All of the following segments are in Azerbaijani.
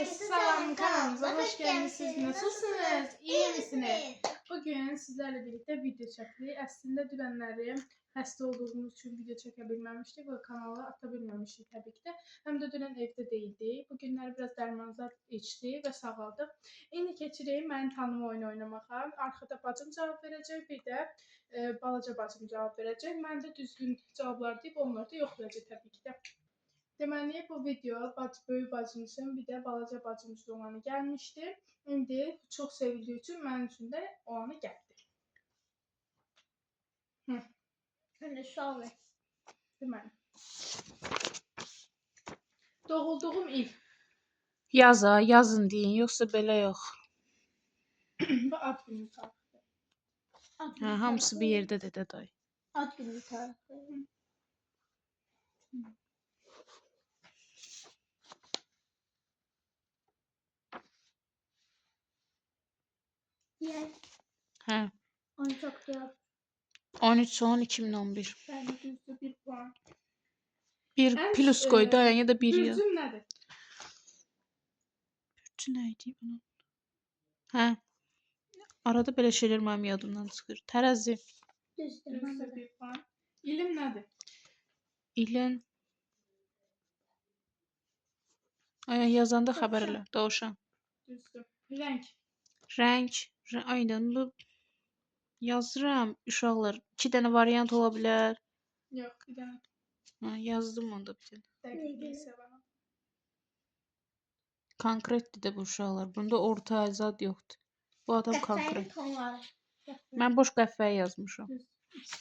Herkese selam, kanalımıza hoş geldiniz. Nasılsınız? İyi misiniz? Bugün sizlerle birlikte video çektik. Aslında dünənləri hasta olduğumuz için video çekebilmemiştik ve kanala atabilmemiştik tabii ki de. Hem de dünən evde değildik. Bugünler biraz dərmanlar içdik ve sağaldık. İndi keçirik mənim tanım oyunu oynamağa. Arkada bacım cevap verecek, bir de balaca bacım cevap verecek. Mən də düzgün cevaplar deyip onları da yoxlayacaq tabii ki de. Deməli bu video böyük bacımızın bir de balaca bacımızın olanı gəlmişdi. İndi çox sevildiyi üçün mənim üçün də olanı gəldi. Hani sağ ol. Deməli. Doğulduğum il. Yazın deyin, yoxsa belə yox. Bu ad günü tarihi. Hə, hamısı bir yerdədir də day. Ad günü tarihi. Yer. Hə. 13 Oktyabr. 13-10-2011. Ben düzdür bir puan. Bir plus qoy da, ya da bir yaz. Bürcüm nədir? Bürcü nə idi bunun? Hə. Arada belə şeylər mənim yadımdan çıxır. Tərəzi. Düzdür bir puan. İlim nədir? İlin. Yazanda xəbər elə. Dovşan. Düzdür. Renk. Rəng. Aynen. Bu yazıram uşaqlar. 2 dənə variant ola bilər. Yox, bir dənə. Ha, yazdım onda bir dənə. Dəqiqliyi sevəm. Konkretdir də bu uşaqlar. Bunda orta zad yoxdur. Bu adam konkret. tonları. Mən boş qəhvəyə yazmışam. Düz.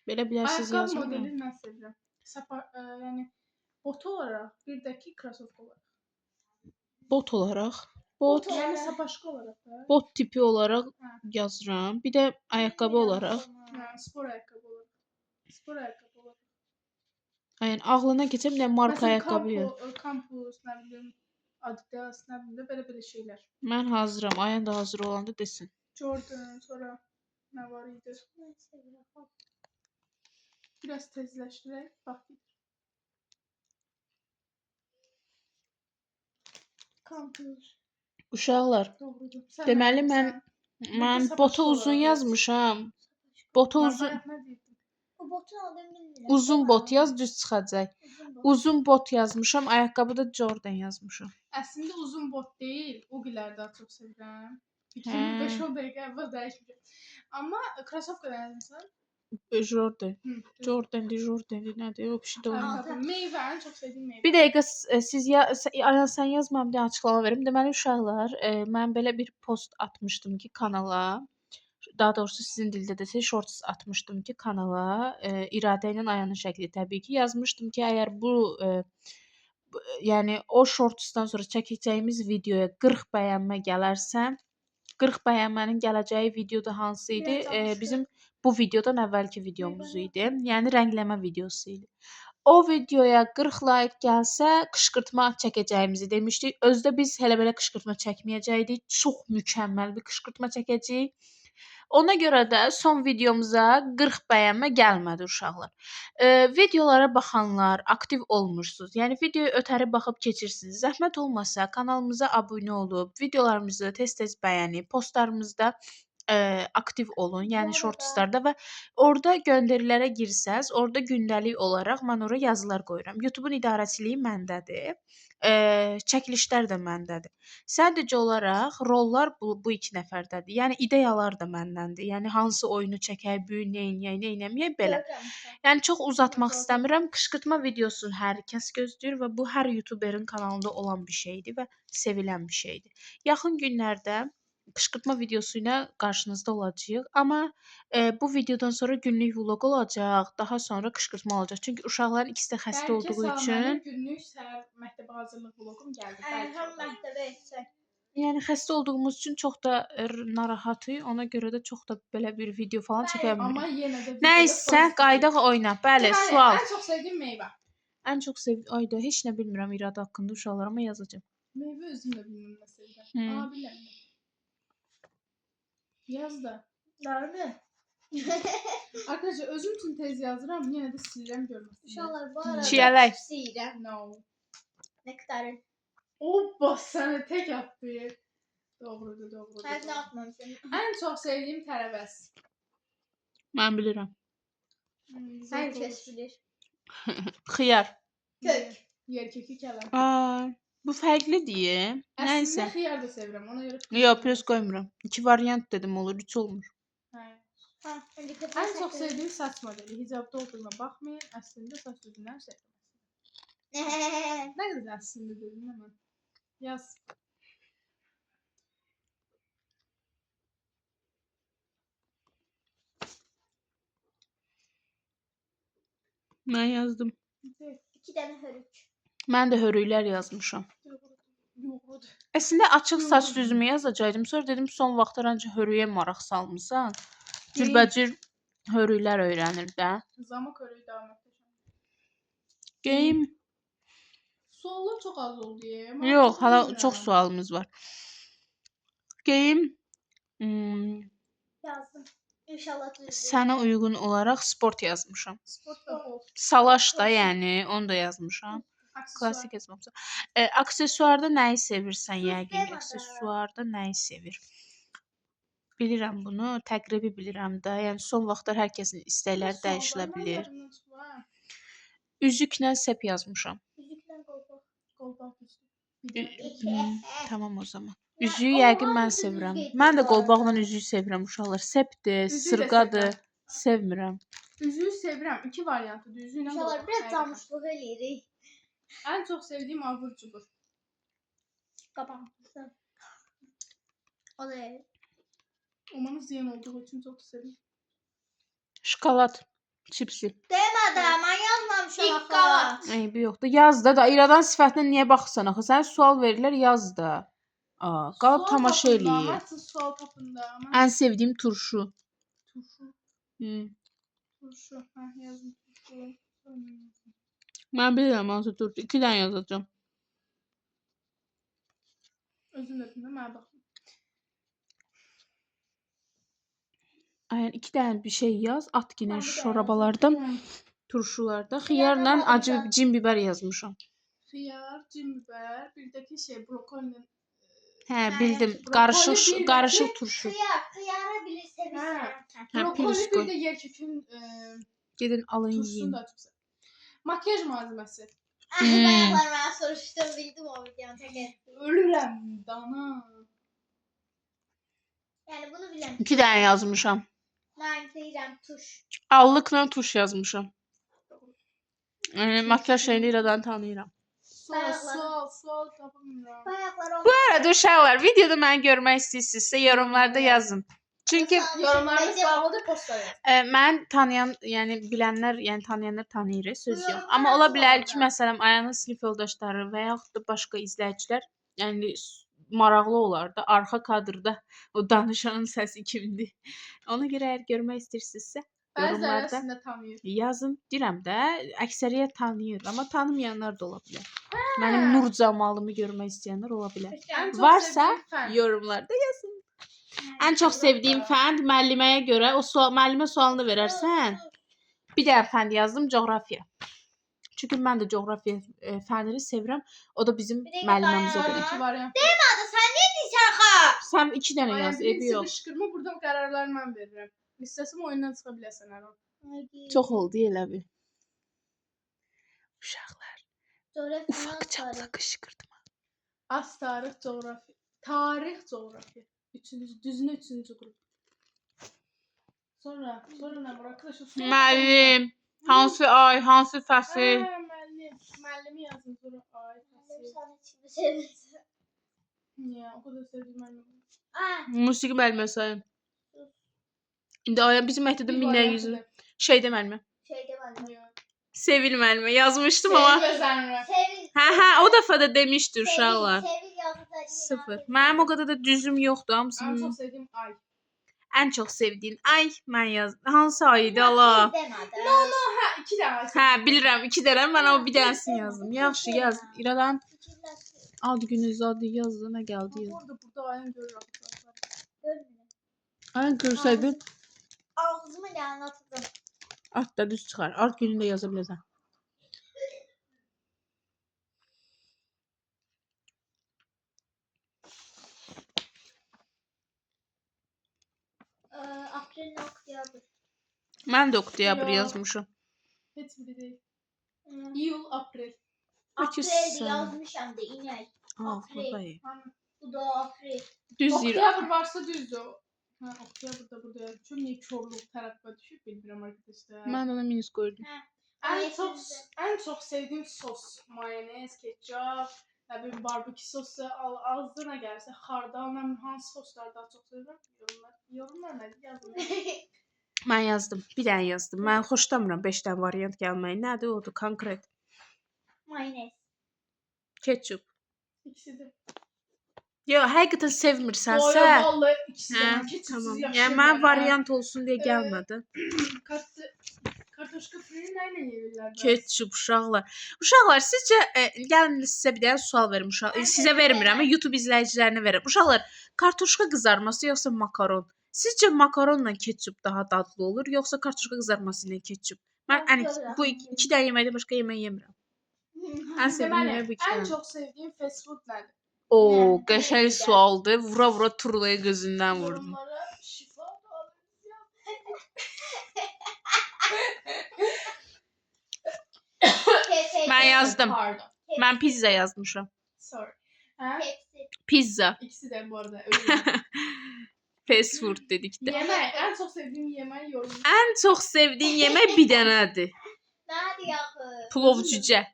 Belə bilərsiz Ayaqqabı yazmıram. modeli mən sevirəm. Yəni bot olaraq, bir də ki krossovka olaraq. Bot olaraq. Bot. Yəni sapaşka olaraq da. Bot tipi olaraq Hə. yazıram. Bir də ayaqqabı olaraq. Hə, spor ayaqqabı olaraq. Spor ayaqqabı olaraq. Yəni ağlına keçən bir də marka ayaqqabı yox. Campus, nə bilim, Adidas, nə bilim, belə şeylər. Mən hazıram. Ayın da hazır olanda desin. Jordan, sonra nə var idi? Biraz tezləşdirək, bax. Campus. Uşaqlar. Doğrudur. Deməli mən bota uzun yazmışam. Bota uzun. O botun adını bilmirəm. Uzun bot yaz, düz çıxacaq. Uzun bot yazmışam, ayaqqabıda Jordan yazmışam. Əslində uzun bot deyil, o qədər daha çox sevirəm. 5-10 dəqiqə əvvəl dəyişmişəm. Amma krossovka yazmısan? Jordan. Jordan nədir? O bir şey də olmaz. Meyvə, ən çox sevdiyim meyvə. Bir dəqiqə siz sən yazmam deyə açıqlama verim. Deməli uşaqlar, mən belə bir post atmışdım ki kanala. Daha doğrusu sizin dildə desək shorts atmışdım ki kanala. İradə ilə Ayanın şəkli təbii ki yazmışdım ki, əgər bu yəni o shortsdan sonra çəkəcəyimiz videoya 40 bəyənmə gələrsə, 40 bəyənmənin gələcəyi videoda hansı idi? Bizim bu videodan əvvəlki videomuz idi. Yəni rəngləmə videosu idi. O videoya 40 like gəlsə qışqırtma çəkəcəyimizi demişdik. Özdə biz hələ belə qışqırtma çəkməyəcəkdik. Çox mükəmməl bir qışqırtma çəkəcəyik. Ona görə də son videomuza 40 bəyənmə gəlmədi uşaqlar. Videolara baxanlar aktiv olmursunuz. Yəni videoyu ötəri baxıb keçirsiniz. Zəhmət olmasa kanalımıza abunə olub, videolarımızı tez-tez bəyənib, postlarımızda aktiv olun, yəni shortslarda və orada göndərilərə girsəz, orada gündəlik olaraq mən ora yazılar qoyuram. YouTube-un idarəçiliyi məndədir. Çəkilişlər də məndədir. Sadəcə olaraq rollar bu 2 nəfərdədir. Yəni ideyalar da məndəndir. Yəni hansı oyunu çəkək, bu neynəməyək belə. Yəni çox uzatmaq istəmirəm. Qışqırtma videosunu hər kəs gözləyir və bu hər YouTuberin kanalında olan bir şeydir və sevilən bir şeydir. Yaxın günlərdə qışqırtma videosu ilə qarşınızda olacağıq. Amma bu videodan sonra günlük vlog olacaq, daha sonra qışqırtma olacaq. Çünki uşaqların ikisi də xəstə olduğu üçün günlük səhər məktəbə hazırlıq vloqum gəldi. Həm məktəbə etsək. yəni xəstə olduğumuz üçün çox da narahatıq. Ona görə də çox da belə bir video falan çəkə bilmirik. Amma yenə də Nəysə, qaydaq oyna. Bəli, sual. Ən çox sevdiyim meyvə. Ən çox ayda heç nə bilmirəm İradə haqqında uşaqlar, amma yazacağam. Meyvə özüm də bilmirəm nə sevirəm. Amma bilmirəm. Yaz da. Doğru. Arkadaşlar özüm üçün tez yazıram, yenə də silirəm görməsin. Uşaqlar bu arada Çiyələk. istəyirəm. No. Nektarın. Hoppa səni tək atdı. Doğrudur, doğrudur. Hayır ne doğrudur. yapmamışsın? Ən çox sevdiyim tərəvəz. Mən bilirəm. Herkes bilir. Xiyar. Kök. Yerkökü kələm. Bu fərqlidir. Əslində Nəysə. xiyar da sevirəm. Ona görə Yox, plus qoymuram. 2 variant dedim olur, 3 olmur. Hə. Ha, Ən çox sevdiyim saç modeli. Hicabda olduğuna baxmayın, əslində saç düzündən sevirəm. Nə qədər əslində dedim mən. Yaz. Mən yazdım. 2 tane hörük. Mən də hörüklər yazmışam. Yoxdur. Əslində açıq saç düzümü yazacaqdım. Sonra dedim son vaxtlar ancaq hörüyə maraq salmısan. Cürbəcür hörüklər öyrənir də. Zamaq örüyü davam etdirəm. Geyim. Suallar çox az oldu. Yox, hala çox sualımız var. Geyim. Yazdım. İnşallah düzgün. Sənə uyğun olaraq sport yazmışam. Sport da bol. Salaş da, yəni onu da yazmışam. Klassik yazmamışam. Aksesuarda nəyi sevirsən yəqin? demə də. Aksesuarda nəyi sevir? Bilirəm bunu, təqribi bilirəm də. Yəni son vaxtlar hər kəsin istəkləri dəyişilə bilir. Üzüklə sep yazmışam. Yüzükten kolpak. Qolbaq üstü. Tamam o zaman. Üzüyü yəqin mən sevirəm. Mən də qolbaqla üzüyü sevirəm uşaqlar. Sepdir, Üzüyü də sırğadır. sevirəm. Sevmirəm. Üzüyü sevirəm. 2 variantıdır. Üzüylə İnşallah qolbaq. biraz camışlık eləyirik. Ən çox sevdiyim abur cubur. Kapanmışsın. O da evet. Umarım ziyan olduğu için çok seviyorum. Şokolad, çipsi. Demedi ben yazmamışım. İlk qavat. Eybi yoxdur. Yaz da İradan sifətinə niyə baxırsan axı? Sənə sual verirlər, yaz da. Qalıb tamaşa eləyir. Sual tapında. Ən sevdiyim turşu. Turşu. Hı. Turşu. Ha yazdım turşu. Mən bilirəm hansı turşu. 2 dənə yazacağam. Özün dedin də mənə baxma. Ayən 2 dənə bir şey yaz. At yenə şorabalarda, turşularda. Xiyarla acı cin biber yazmışam. Xiyar, cin biber, bir də ki şey brokolinin. Hə, bildim. Qarışıq turşu. Kıyara bile sevirsen. Hə, Brokoli pirs bir qoy. də yerkökün Gedin alın turşusunu yiyin. da çox sevirəm. Makyaj malzeməsi. Bayaklar ben soruştum bildim o videonu tekrar. Ölürəm dana. Yani bunu bilen. 2 dənə yazmışam. Ben kıyıram tuş. Allıqla tuş yazmışam. Makyaj şeyini İradan tanıyıram. Sual tapmıram. Bayaklar o. Bu arada uşaqlar, videoda məni görmək istəyirsinizsə yorumlarda yazın. Çünki Yorumlarda sualıdır, posta yaz. mən tanıyan, yəni bilənlər, yəni tanıyanlar tanıyır, söz yox. Yorumlar Amma ola bilər ki, sualdır. məsələn, Ayanın sinif yoldaşları və yaxud da başqa izləyicilər, yəni maraqlı olar da arxa kadrda o danışanın səsi kimdir. Ona görə əgər görmək istəyirsinizsə Bəziləri yorumlarda əslində tanıyır. yazın. Deyirəm də, əksəriyyət tanıyır, amma tanımayanlar da ola bilər. Mənim nur camalımı görmək istəyənlər ola bilər. Ən çox Varsa sevdiyim fən. yorumlarda yazın. Ən çox sevdiyim fənd müəlliməyə görə o müəllimə sualını verərsən. Bir dənə fənd yazdım, coğrafiya. Çünki mən də coğrafiya fəndini sevirəm. O da bizim Bir də müəlliməmizə bayağı- görə. İki variant. Demedi sen ne diyorsun ha? Sən 2 dənə Yəni yaz, ebi birincisi yox. qışqırma, burada qərarları mən verirəm. İstəsəm oyundan çıxa biləsən hər an. Çox oldu elə bil. Uşaqlar, Coğrafya ufaq çapda qışqırdım. Az tarix, coğrafiya. Tarix, coğrafiya. Üçüncü, düzünü üçüncü qrup. Sonra nə var arkadaşlar? Müəllim, hansı ay, hansı fəsil? Müəllim. Müəllimi yazın sonra ay, fəsil. Niyə? O kadar sevdim müəllim. Musiqi müəlliməsi. İndi aya bizim məktəbdə minlər yüzü. Şeydə müəllimə. Şeyde var. Sevil müəllimə yazmışdım amma. Sevil. Hə, o dəfə də demişdi uşaqlar. Sevil yazdı. 0. Mənim o qədər də düzüm yoxdur, hamısı. En çok sevdiğim ay. Ən çox sevdiyin ay mən yazdım. Hansı ay idi Allah? Demedi. Ha, iki tane. Hə, bilirəm, 2 dənə mən amma bir dənəsini yazdım. Yaxşı yaz. İradan ad günü zadı yazdı, nə gəldi yaz. Burada ayın görürəm. Ay görsəydin Ağzımı yani atıldım. ad da düz çıxar. Ad gününü də yaza biləsən. Oktyabr. Mən də oktyabr Yox. yazmışam. Heç biri deyil. İyul, aprel. Peki Aprel'de sen- yazmışam da inek. Ah, Aprel. vay. Bu da Aprel. Düz Oktyabr varsa düzdür. Ha, oktyabr da burada. Çünki niyə korluq tərəfə düşüb bilmirəm arkadaşlar. Mən ona minus qoydum. En çok sevdiğim sos mayonez, ketçap, ne bileyim barbekü sosu, ağzına gelirse xardal, hansı sosları daha çok sevirəm? Yorumlar nədir? Yazın. Mən yazdım. Bir dənə yazdım. Mən xoşlamıram 5 dənə variant gəlməyi. Nədir odur konkret? Mayonez. Ketçup. İkisi de. Yo, həqiqətən sevmirsənsə, Doğru, vallahi ikisi de. hə, Ketçupsuz tamam. yaşayamıyorum. Yəni mən variant olsun deyə gəlmədi. Kartoşka free neyle yiyorlar? Ketçup uşaqlar. Uşaqlar sizcə gəlin sizə bir dənə sual verim uşaq. Sizə vermirəm, amma YouTube izləyicilərinə verirəm. Uşaqlar, kartoşka qızarması yoxsa makaron? Sizcə makaronla ketçup daha dadlı olur, yoxsa kartoşka qızarması ilə ketçup? Mən bu iki dənə yeməkdən başqa yemək yemirəm. Ən sevdiyim yemək bu iki En dənə. çok sevdiğim fast food nedir? Oo, qəşəng sualdır. Vura-vura turlaya gözündən vurdum. Yorumlara şifa da Mən yazdım. Pardon. Mən pizza yazmışam. Sorry. Ha? Hepsi. Pizza. İkisi de bu arada öyle. Fast food dedik də. Yemek. En çok sevdiğim yemeği yorum. Ən çox sevdiyin yemək bir dənədir. Nerede yakın? Plov cücə.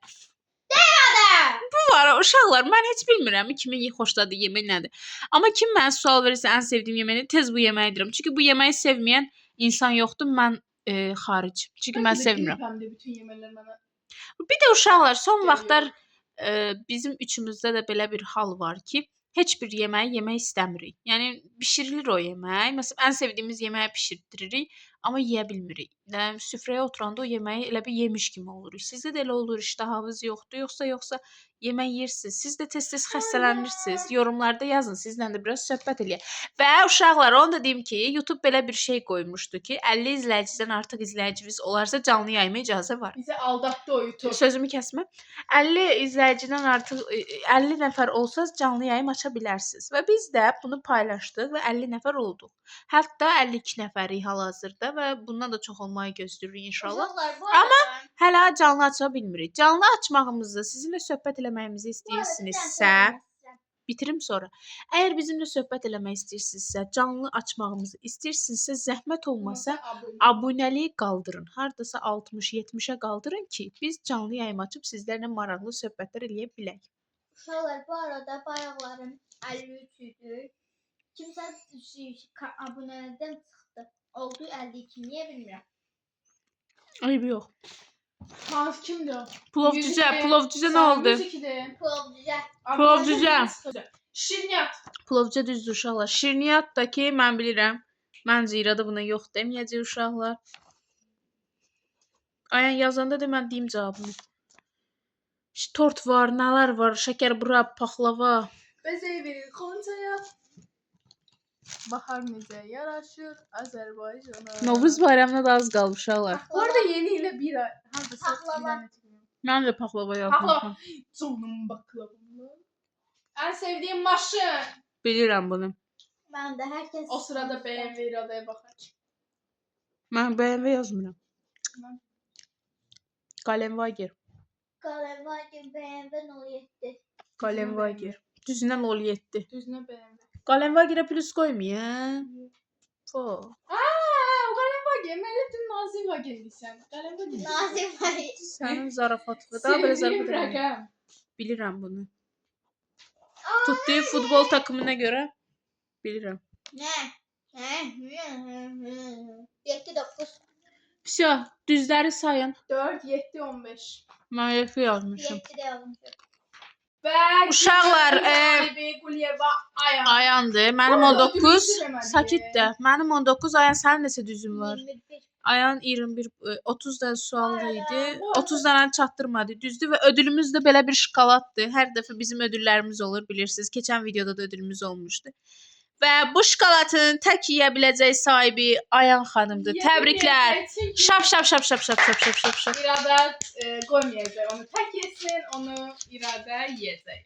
Bu var uşaqlar, mən heç bilmirəm kimin xoşladığı yemək nədir. Amma kim mənə sual verirsə ən sevdiyim yeməyi tez bu yeməyi deyirəm. Çünki bu yeməyi sevməyən insan yoxdur. Mən xaric. Çünki mən sevmirəm. Hem de bütün yemekler bana. Bir də uşaqlar son vaxtlar bizim üçümüzdə də belə bir hal var ki, heç bir yeməyi yemək istəmirik. Yəni bişirilir o yemək. Məsələn, ən sevdiyimiz yeməyi bişirdiririk, amma yeyə bilmirik. Yəni süfrəyə oturanda o yeməyi elə bir yemiş kimi oluruq. Sizdə də elə olur, iştahınız yoxdur, yoxsa yemək yeyirsiniz. Siz də tez-tez xəstələnirsiniz. Yorumlarda yazın, sizlə də biraz söhbət eləyək. Və uşaqlar, onu da deyim ki, YouTube belə bir şey qoymuşdu ki, 50 izləyiciden artıq izləyicimiz olarsa canlı yayıma icazə var. Bizi aldattı o YouTube. Sözümü kəsmə. 50 izləyiciden artıq 50 nəfər olsa canlı yayım aça bilərsiniz. Və biz də bunu paylaşdıq və 50 nəfər olduq. Hətta 52 nəfərik hal-hazırda və bundan da çox olmayı gözləyirik inşallah. Ama Hələ canlı aça bilmirik. Canlı açmağımızı, sizinlə söhbət eləməyimizi istəyirsinizsə, bitirim sonra. Əgər bizimlə söhbət eləmək istəyirsinizsə, canlı açmağımızı istəyirsinizsə, zəhmət olmasa abunəliyi qaldırın. Hardasa 60-70-ə qaldırın ki, biz canlı yayım açıb sizlərlə maraqlı söhbətlər eləyə bilək. uşaqlar bu arada bayaqlarım 53 idi. Kimsə abunədən çıxdı. Oldu 52. Niyə bilmirəm. Ayıb yox. Hans kimdi o? Plov cücə nə oldu? Plovcuzə. Plov cücə. Şirniyat. Plovca düzdür uşaqlar. Şirniyat da ki, mən bilirəm. Məncə iradə buna yox deməyəcək uşaqlar. Ayan yazanda da mən deyim cavabını. Tort var, nələr var, şəkər burab, paxlava. Bezeyi verir kontaya. Bahar necə yaraşır Azərbaycana. Novruz bayramına da az qalıb uşaqlar. Bu arada yeni ilə bir ay. Paxlava. Mən də paxlava Paxlava. yazmışam. Canım baklava. En sevdiğim maşın. Bilirəm bunu. Mən də hər kəs O sırada BMW iradəyə baxar. Mən BMW yazmıram. Mən- Galenwager. Qalenvagen BMW 07. Galenwager. Düzünə 07. Düzünə BMW. Galenwagerə plus qoymayın. Fo. O Galenwagen. Mən elə dün Nazim Wagen deyirsən. Galenwagen. Nazim var. Sənin zarafatı. Daha belə Sevdiğim zarafat eləmə. rəqəm. Bilirəm bunu. Tutduğu futbol takımına görə bilirəm. Nə? 7-9. Всё, düzləri sayın. 4, 7, 15. Mən yox yazmışam. 7 də yazmışam. Və Uşaqlar, sahibi Qulyeva Ayan. Ayandır. Mənim Vallahi 19. düzülmədi. Sakit də. Mənim 19. Ayan sənin neçə düzün var? 21. Ayan 21 30 dənə sual idi. 30 dənə çatdırmadı. Düzdür və ödülümüz də belə bir şokoladdır. Hər dəfə bizim ödüllərimiz olur, bilirsiniz. Keçən videoda da ödülümüz olmuşdu. Və bu şokoladın tək yeyə biləcək sahibi Ayan xanımdır. Təbriklər. Şap şap şap şap şap şap şap şap şap. İrada qoymayacaq. Onu tək yesin, onu İrada yeyəcək.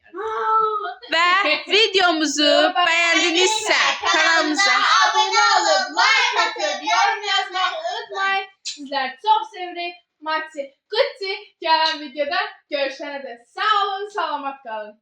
Və videomuzu bəyəndinizsə kanalımıza Abunə olub, like atıb, yorum yazmayı Sizləri çox sevirik. Mati, Gucci gələn videoda görüşənə də sağ olun, salamat qalın.